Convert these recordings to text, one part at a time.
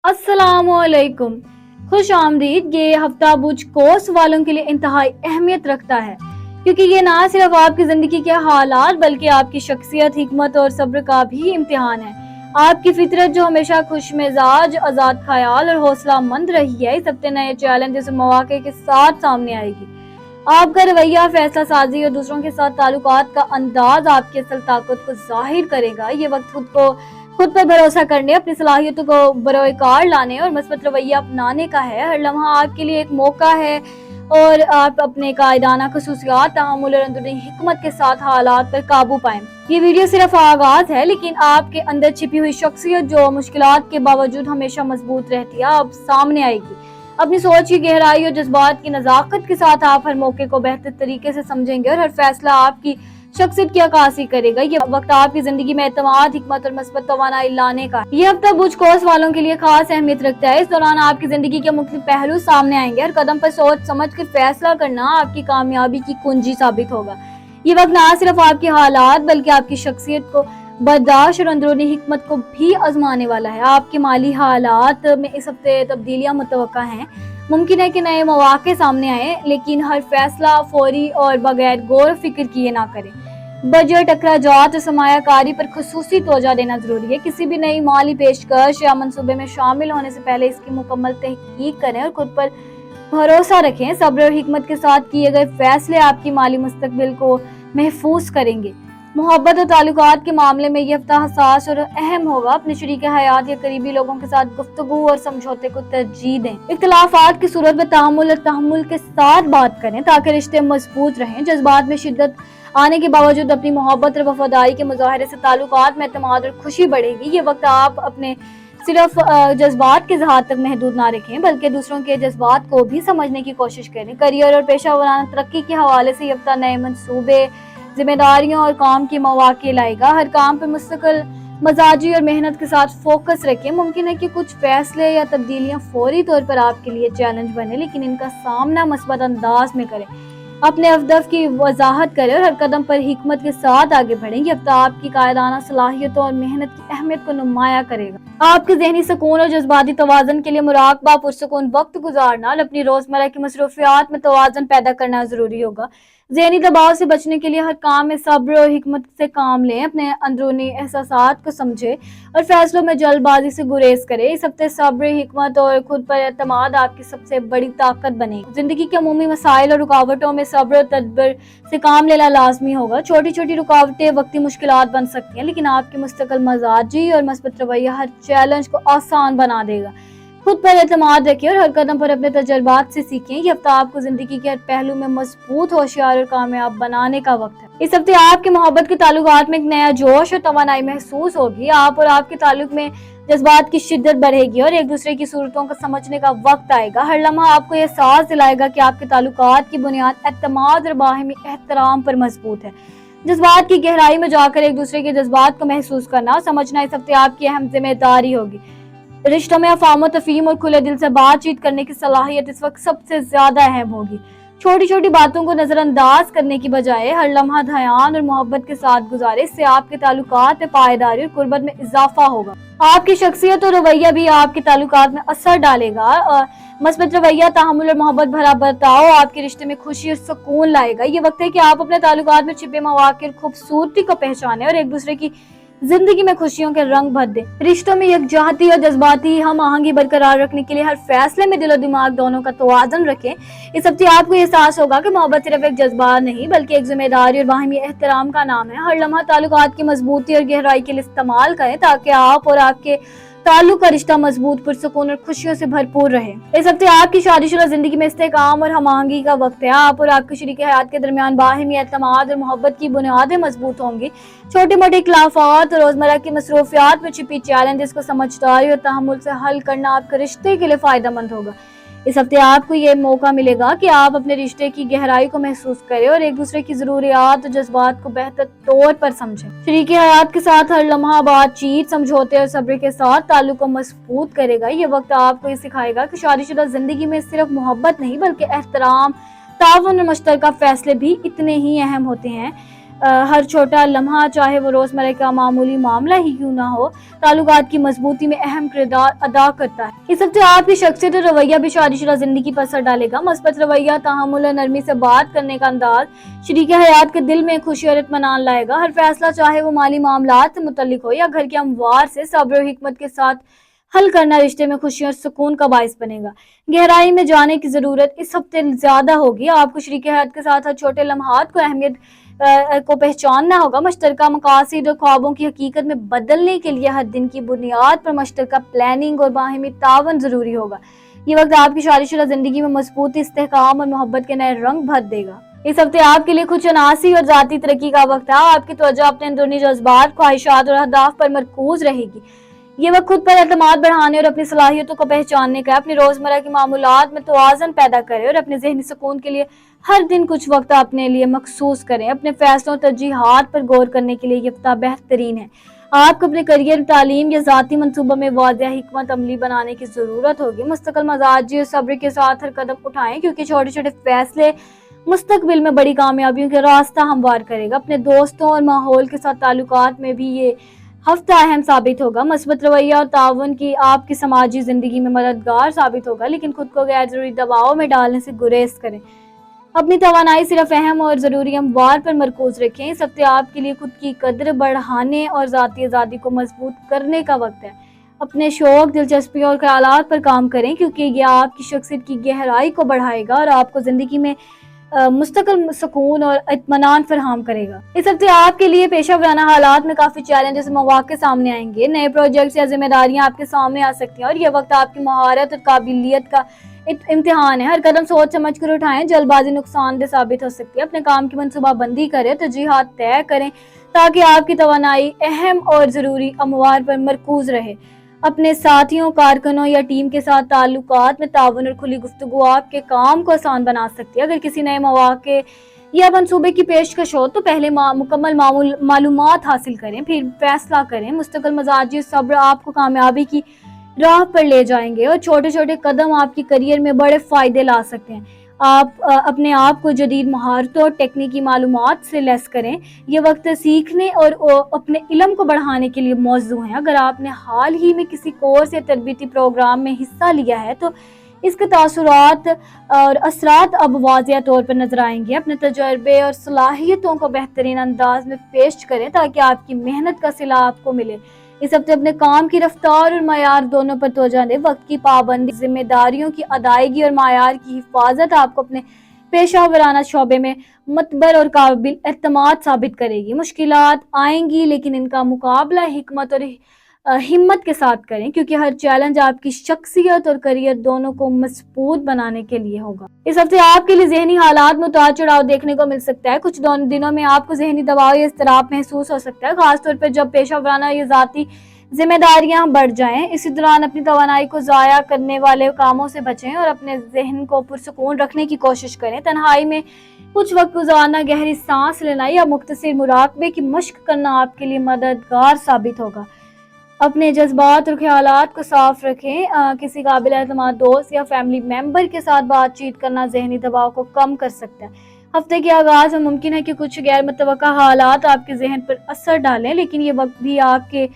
अस्सलाम वालेकुम। खुश आमदीद। ये हफ्ता बुझ कोर्स वालों के लिए इंतहाई अहमियत रखता है, क्योंकि ये ना सिर्फ आपकी जिंदगी के हालात बल्कि आपकी शख्सियत, हिकमत और सब्र का भी इम्तिहान है। आपकी फितरत जो हमेशा खुश मिजाज, आजाद ख्याल और हौसला मंद रही है, इस हफ्ते नए चैलेंजेस और मौके के साथ सामने आएगी। आपका रवैया, फैसला साजी और दूसरों के साथ ताल्लुकात का अंदाज आपकी असल ताकत को जाहिर करेगा। ये वक्त खुद पर भरोसा करने, अपनी सलाहियतों को बरोकार लाने और मस्बत रवैया अपनाने का है। हर लम्हा आपके लिए एक मौका है और आप अपने कायदाना खसूसियात, तहम्मुल और अंदरूनी हिकमत के साथ हालात पर काबू पाएं। ये वीडियो सिर्फ आगाज है, लेकिन आपके अंदर छिपी हुई शख्सियत जो मुश्किलात के बावजूद हमेशा मजबूत रहती है, अब सामने आएगी। अपनी सोच की गहराई और जज्बात की नजाकत के साथ आप हर मौके को बेहतर तरीके से समझेंगे और हर फैसला आपकी शख्सियत की अक्कासी करेगा। ये वक्त आपकी जिंदगी में एतमाद, हिकमत और मस्बत तवानाई लाने का। ये हफ्ता बुझ कोर्स वालों के लिए खास अहमियत रखता है। इस दौरान आपकी जिंदगी के मुख्तलिफ पहलू सामने आएंगे। हर कदम पर सोच समझ कर फैसला करना आपकी कामयाबी की कुंजी साबित होगा। ये वक्त न सिर्फ आपकी हालात बल्कि आपकी शख्सियत को बर्दाश्त और अंदरूनी हिकमत को भी आजमाने वाला है। आपके माली हालात में इस हफ्ते तब्दीलियां मुतवक्का हैं। मुमकिन है कि नए मौके सामने आए, लेकिन हर फैसला फौरी और बगैर गौर फिक्र किए ना करें। बजट, अखराजात और सरमायाकारी पर खुसूसी तवज्जो देना जरूरी है। किसी भी नई माली पेशकश या मंसूबे में शामिल होने से पहले इसकी मुकम्मल तहकीक करें और खुद पर भरोसा रखें। सब्र और हिकमत के साथ किए गए फैसले आपकी माली मुस्तकबिल को महफूज करेंगे। मोहब्बत और ताल्लुकात के मामले में ये हफ्ता हसास और अहम होगा। अपने शरीक हयात या करीबी लोगों के साथ गुफ्तगू और समझौते को तरजीह दें। इख्तिलाफात की सूरत में तामुल और तहम्मुल के साथ बात करें ताकि रिश्ते मजबूत रहें। जज्बात में शिद्दत आने के बावजूद अपनी मोहब्बत और वफादारी के मुजाहरे से ताल्लुकात में एतमाद और खुशी बढ़ेगी। ये वक्त आप अपने सिर्फ जज्बात के इज़हार तक महदूद ना रखें, बल्कि दूसरों के जज्बात को भी समझने की कोशिश करें। करियर और पेशा वराना तरक्की के हवाले से ये हफ्ता नए मंसूबे, जिम्मेदारियों और काम के मौके लाएगा। हर काम पर मुस्तकिल मजाजी और मेहनत के साथ फोकस रखें। मुमकिन है कि कुछ फैसले या तब्दीलियां फौरी तौर पर आपके लिए चैलेंज बने, लेकिन इनका सामना मस्बत अंदाज में करें। अपने अहदफ की वजाहत करें और हर कदम पर हिकमत के साथ आगे बढ़ें। ये हफ्ता आपकी कायदाना सलाहियतों और मेहनत की अहमियत को नुमाया करेगा। आपके ज़हनी सुकून और जज्बाती तवाज़न के लिए मुराकबा, पुरसुकून वक्त गुजारना और अपनी रोजमर्रा की मसरूफियात में तवाज़न पैदा करना जरूरी होगा। ज़हनी दबाव से बचने के लिए हर काम में सब्र और हिकमत से काम लें। अपने अंदरूनी एहसासात को समझें और फैसलों में जल्दबाजी से गुरेज करें। इस हफ्ते सब्र, हिकमत और खुद पर एतमाद आपकी सबसे बड़ी ताकत बने। जिंदगी के अमूमी मसाइल और रुकावटों में सब्र और तदब्बर से काम लेना लाजमी होगा। छोटी छोटी रुकावटें वक्ती मुश्किलात बन सकती हैं, लेकिन आपकी मुस्तकिल मजाजी और मस्बत रवैया हर चैलेंज को आसान बना देगा। खुद पर एतमाद रखें और हर कदम पर अपने तजर्बात से सीखें। ये हफ्ता आपको जिंदगी के हर पहलू में मजबूत, होशियार और कामयाब बनाने का वक्त है। इस हफ्ते आपके मोहब्बत के ताल्लुकात में एक नया जोश और तवानाई महसूस होगी। आप और आपके ताल्लुक में जज्बात की शिद्दत बढ़ेगी और एक दूसरे की सूरतों को समझने का वक्त आएगा। हर लम्हा आपको यह एहसास दिलाएगा कि आपके ताल्लुकात की बुनियाद एतमाद और बाहिमी एहतराम पर मजबूत है। जज्बात की गहराई में जाकर एक दूसरे के जज्बात को महसूस करना और समझना इस हफ्ते आपकी अहम जिम्मेदारी होगी। रिश्तों में अफाम और तफहीम और खुले दिल से बातचीत करने की सलाहियत इस वक्त सबसे ज्यादा अहम होगी। छोटी छोटी बातों को नजरअंदाज करने की बजाय हर लम्हा ध्यान और मोहब्बत के साथ गुजारे। इससे आपके ताल्लुकात में पायदारी और कुर्बत में इजाफा होगा। आपकी शख्सियत और रवैया भी आपके ताल्लुकात में असर डालेगा। मस्बत रवैया, तहम्मुल और मोहब्बत भरा बर्ताव आपके रिश्ते में खुशी और सुकून लाएगा। ये वक्त है कि आप अपने ताल्लुकात में छिपे मौके और खूबसूरती को पहचाने और एक दूसरे की जिंदगी में खुशियों के रंग भर दे। रिश्तों में यकजहती और जज्बाती हम आहंगी बरकरार रखने के लिए हर फैसले में दिलो दिमाग दोनों का तवाज़ुन रखें। इस हफ्ते आपको एहसास होगा कि मोहब्बत सिर्फ एक जज्बा नहीं बल्कि एक जिम्मेदारी और बाहिमी एहतराम का नाम है। हर लम्हा ताल्लुकात की मजबूती और गहराई के लिए इस्तेमाल करें ताकि आप और आपके ताल्लुक का रिश्ता मजबूत, पुरसुकून और खुशियों से भरपूर रहे। इस हफ्ते आपकी शादीशुदा जिंदगी में इस्तेकाम और हमआहंगी का वक्त है। आप और आपके शरीक हयात के दरमियान बाहिमी एतमाद और मोहब्बत की बुनियादें मजबूत होंगी। छोटे मोटे इख्तिलाफात और रोजमर्रा की मसरूफियात में छिपी चैलेंजेस को समझदारी और तहम्मुल से हल करना आपके रिश्ते के लिए फायदेमंद होगा। इस हफ्ते आपको ये मौका मिलेगा कि आप अपने रिश्ते की गहराई को महसूस करें और एक दूसरे की जरूरियात और जज्बात को बेहतर तौर पर समझें। शरीक हयात के साथ हर लम्हा बातचीत, समझौते और सब्र के साथ ताल्लुक को मजबूत करेगा। ये वक्त आपको ये सिखाएगा कि शादीशुदा जिंदगी में सिर्फ मोहब्बत नहीं बल्कि एहतराम, ताउन और मुश्तरका फैसले भी इतने ही अहम होते हैं। ہر چھوٹا لمحہ چاہے وہ روزمرہ کا معمولی معاملہ ہی کیوں نہ ہو تعلقات کی مضبوطی میں اہم کردار ادا کرتا ہے۔ اس ہفتے آپ کی شخصیت اور رویہ بھی شادی شدہ زندگی پر اثر ڈالے گا۔ مثبت رویہ، تحمل اور نرمی سے بات کرنے کا انداز شریک حیات کے دل میں خوشی اور اطمینان لائے گا۔ ہر فیصلہ چاہے وہ مالی معاملات سے متعلق ہو یا گھر کے امور سے صبر و حکمت کے ساتھ حل کرنا رشتے میں خوشی اور سکون کا باعث بنے گا۔ گہرائی میں جانے کی ضرورت اس ہفتے زیادہ ہوگی۔ آپ کو شریک حیات کے ساتھ ہر چھوٹے لمحات کو اہمیت کو پہچاننا ہوگا۔ مشترکہ مقاصد اور خوابوں کی حقیقت میں بدلنے کے لیے ہر دن کی بنیاد پر مشترکہ پلاننگ اور باہمی تعاون ضروری ہوگا۔ یہ وقت آپ کی شادی شدہ زندگی میں مضبوطی، استحکام اور محبت کے نئے رنگ بھر دے گا۔ اس ہفتے آپ کے لیے خود شناسی اور ذاتی ترقی کا وقت ہے۔ آپ کی توجہ اپنے اندرونی جذبات، خواہشات اور اہداف پر مرکوز رہے گی۔ یہ وقت خود پر اعتماد بڑھانے اور اپنی صلاحیتوں کو پہچاننے کا ہے۔ اپنی روزمرہ کے معمولات میں توازن پیدا کریں اور اپنے ذہنی سکون کے لیے ہر دن کچھ وقت اپنے لیے مخصوص کریں۔ اپنے فیصلوں اور ترجیحات پر غور کرنے کے لیے یہ ہفتہ بہترین ہے۔ آپ کو اپنے کیریئر، تعلیم یا ذاتی منصوبہ میں واضح حکمت عملی بنانے کی ضرورت ہوگی۔ مستقل مزاجی اور صبر کے ساتھ ہر قدم اٹھائیں کیونکہ چھوٹے چھوٹے فیصلے مستقبل میں بڑی کامیابیوں کا راستہ ہموار کرے گا۔ اپنے دوستوں اور ماحول کے ساتھ تعلقات میں بھی یہ ہفتہ اہم ثابت ہوگا۔ مثبت رویہ اور تعاون کی آپ کی سماجی زندگی میں مددگار ثابت ہوگا، لیکن خود کو غیر ضروری دباؤ میں ڈالنے سے گریز کریں۔ اپنی توانائی صرف اہم اور ضروری امور پر مرکوز رکھیں۔ اس ہفتے آپ کے لیے خود کی قدر بڑھانے اور ذاتی آزادی کو مضبوط کرنے کا وقت ہے۔ اپنے شوق، دلچسپی اور خیالات پر کام کریں کیونکہ یہ آپ کی شخصیت کی گہرائی کو بڑھائے گا اور آپ کو زندگی میں مستقل سکون اور اطمینان فراہم کرے گا۔ اس ہفتے آپ کے لیے پیشہ ورانہ حالات میں کافی چیلنجز مواقع سامنے آئیں گے۔ نئے پروجیکٹس یا ذمہ داریاں آپ کے سامنے آ سکتی ہیں اور یہ وقت آپ کی مہارت اور قابلیت کا امتحان ہے۔ ہر قدم سوچ سمجھ کر اٹھائیں، جلد بازی نقصان دہ ثابت ہو سکتی ہے۔ اپنے کام کی منصوبہ بندی کریں، ترجیحات طے کریں تاکہ آپ کی توانائی اہم اور ضروری امور پر مرکوز رہے۔ اپنے ساتھیوں، کارکنوں یا ٹیم کے ساتھ تعلقات میں تعاون اور کھلی گفتگو آپ کے کام کو آسان بنا سکتی ہے۔ اگر کسی نئے مواقع یا منصوبے کی پیشکش ہو تو پہلے مکمل معلومات حاصل کریں، پھر فیصلہ کریں۔ مستقل مزاجی صبر آپ کو کامیابی کی راہ پر لے جائیں گے اور چھوٹے چھوٹے قدم آپ کی کیریئر میں بڑے فائدے لا سکتے ہیں۔ آپ اپنے آپ کو جدید مہارتوں اور تکنیکی معلومات سے لیس کریں۔ یہ وقت سیکھنے اور اپنے علم کو بڑھانے کے لیے موزوں ہے۔ اگر آپ نے حال ہی میں کسی کورس یا تربیتی پروگرام میں حصہ لیا ہے تو اس کے تاثرات اور اثرات اب واضح طور پر نظر آئیں گے۔ اپنے تجربے اور صلاحیتوں کو بہترین انداز میں پیش کریں تاکہ آپ کی محنت کا صلہ آپ کو ملے۔ اس ہفتے اپنے کام کی رفتار اور معیار دونوں پر توجہ دیں۔ وقت کی پابندی، ذمہ داریوں کی ادائیگی اور معیار کی حفاظت آپ کو اپنے پیشہ ورانہ شعبے میں معتبر اور قابل اعتماد ثابت کرے گی۔ مشکلات آئیں گی لیکن ان کا مقابلہ حکمت اور ہمت کے ساتھ کریں کیونکہ ہر چیلنج آپ کی شخصیت اور کیریئر دونوں کو مضبوط بنانے کے لیے ہوگا۔ اس ہفتے آپ کے لیے ذہنی حالات میں اتار چڑھاؤ دیکھنے کو مل سکتا ہے۔ کچھ دنوں میں آپ کو ذہنی دباؤ یا اضطراب محسوس ہو سکتا ہے، خاص طور پر جب پیشہ ورانہ یا ذاتی ذمہ داریاں بڑھ جائیں۔ اسی دوران اپنی توانائی کو ضائع کرنے والے کاموں سے بچیں اور اپنے ذہن کو پرسکون رکھنے کی کوشش کریں۔ تنہائی میں کچھ وقت گزارنا، گہری سانس لینا یا مختصر مراقبے کی مشق کرنا آپ کے لیے مددگار ثابت ہوگا۔ اپنے جذبات اور خیالات کو صاف رکھیں۔ کسی قابل اعتماد دوست یا فیملی ممبر کے ساتھ بات چیت کرنا ذہنی دباؤ کو کم کر سکتا ہے۔ ہفتے کے آغاز میں ممکن ہے کہ کچھ غیر متوقع حالات آپ کے ذہن پر اثر ڈالیں، لیکن یہ وقت بھی آپ کے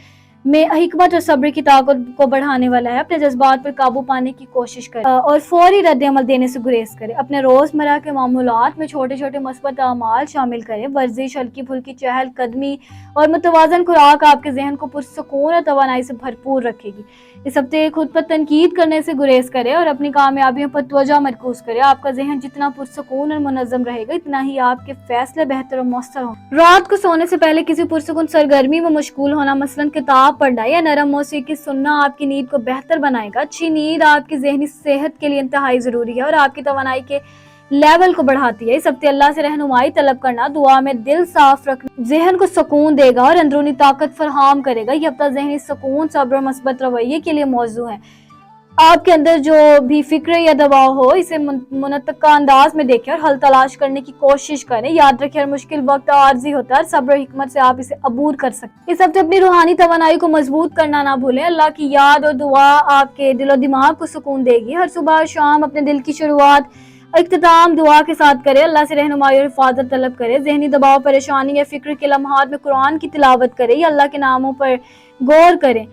میں حکمت اور صبر کی طاقت کو بڑھانے والا ہے۔ اپنے جذبات پر قابو پانے کی کوشش کریں اور فوری رد عمل دینے سے گریز کریں۔ اپنے روزمرہ کے معمولات میں چھوٹے چھوٹے مثبت اعمال شامل کریں۔ ورزش، ہلکی پھلکی چہل قدمی اور متوازن خوراک آپ کے ذہن کو پرسکون اور توانائی سے بھرپور رکھے گی۔ اس ہفتے خود پر تنقید کرنے سے گریز کریں اور اپنی کامیابیوں پر توجہ مرکوز کریں۔ آپ کا ذہن جتنا پرسکون اور منظم رہے گا اتنا ہی آپ کے فیصلے بہتر اور مؤثر ہوں گے۔ رات کو سونے سے پہلے کسی پرسکون سرگرمی میں مشغول ہونا، مثلاً کتاب پڑھنا یا نرم موسیقی سننا آپ کی نیند کو بہتر بنائے گا۔ اچھی نیند آپ کی ذہنی صحت کے لیے انتہائی ضروری ہے اور آپ کی توانائی کے لیول کو بڑھاتی ہے۔ اس ہفتے اللہ سے رہنمائی طلب کرنا، دعا میں دل صاف رکھنا ذہن کو سکون دے گا اور اندرونی طاقت فراہم کرے گا۔ یہ ہفتہ ذہنی سکون، صبر اور مثبت رویے کے لیے موزوں ہے۔ آپ کے اندر جو بھی فکر یا دباؤ ہو اسے منطقہ انداز میں دیکھیں اور حل تلاش کرنے کی کوشش کریں۔ یاد رکھیں ہر مشکل وقت عارضی ہوتا ہے اور صبر و حکمت سے آپ اسے عبور کر سکتے ہیں۔ اس ہفتے اپنی روحانی توانائی کو مضبوط کرنا نہ بھولیں۔ اللہ کی یاد اور دعا آپ کے دل و دماغ کو سکون دے گی۔ ہر صبح اور شام اپنے دل کی شروعات इख्तिताम दुआ के साथ करें, अल्लाह से रहनुमाई और हिफाजत तलब करें। ज़हनी दबाव, परेशानी या फिक्र के लम्हात में कुरान की तिलावत करें या अल्लाह के नामों पर गौर करें।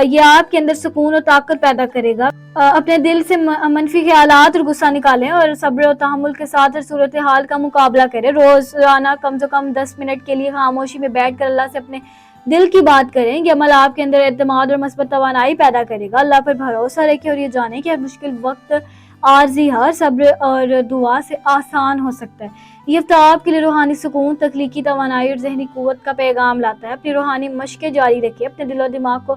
ये आपके अंदर सुकून और ताकत पैदा करेगा। अपने दिल से मनफी ख्यालात और गुस्सा निकालें और सब्र और तहम्मुल के साथ हर सूरत हाल का मुकाबला करें। रोज़ाना कम से कम 10 मिनट के लिए खामोशी में बैठ कर अल्लाह से अपने दिल की बात करें। ये अमल आपके अंदर एतमाद और मस्बत तवानाई पैदा करेगा। अल्लाह पर भरोसा रखें और ये जानें कि हर मुश्किल वक्त आर्जी हार, सब्र और दुआ से आसान हो सकता है। ये हफ्ता आपके लिए रूहानी सुकून, तख्लीकी तवानाई और जहनी कुव्वत का पैगाम लाता है। अपनी रूहानी मशक़ें जारी रखें, अपने दिल और दिमाग को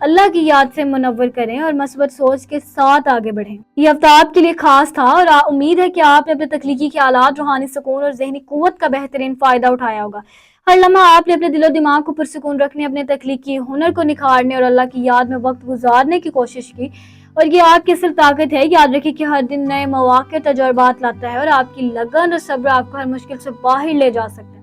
अल्लाह की याद से मुनव्वर करें और मस्बत सोच के साथ आगे बढ़ें। ये हफ्ता आपके लिए खास था और उम्मीद है कि आपने अपने तख्लीकी ख्यालात, रूहानी सुकून और जहनी कुव्वत का बेहतरीन फ़ायदा उठाया होगा। हर लम्हा आपने अपने दिल और दिमाग को पुरसुकून रखने, अपने तख्लीकी हुनर को निखारने और अल्लाह की याद में वक्त गुजारने की कोशिश की, और ये आपकी असल ताकत है। याद रखिए कि हर दिन नए मौके तजुर्बात लाता है और आपकी लगन और सब्र आपको हर मुश्किल से बाहर ले जा सकता है।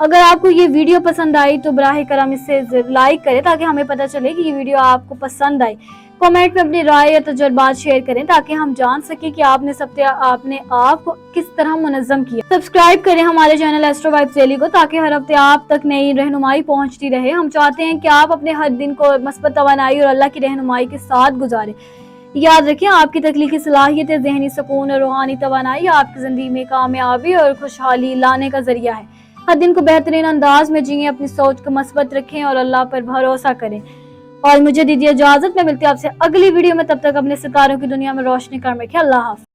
अगर आपको ये वीडियो पसंद आई तो बराह करम इसे लाइक करें ताकि हमें पता चले कि ये वीडियो आपको पसंद आई। कमेंट में अपनी राय या तजुर्बात शेयर करें ताकि हम जान सकें कि आपने आप को किस तरह मुनज़्ज़म किया। सब्सक्राइब करें हमारे चैनल एस्ट्रो वाइब्स डेली को ताकि हर हफ्ते आप तक नई रहनुमाई पहुंचती रहे। हम चाहते हैं कि आप अपने हर दिन को मस्बत तवानाई और अल्लाह की रहनुमाई के साथ गुजारें। याद रखें, आपकी तख्लीकी सलाहियतें, ज़हनी सुकून और रूहानी तवानाई आपकी ज़िंदगी में कामयाबी और खुशहाली लाने का ज़रिया है। हर दिन को बेहतरीन अंदाज में जिएं, अपनी सोच को मस्बत रखें और अल्लाह पर भरोसा करें। और मुझे दीजिए इजाज़त, में मिलती हूं आपसे अगली वीडियो में। तब तक अपने सितारों की दुनिया में रोशनी कर रखें। अल्लाह हाफ़िज़।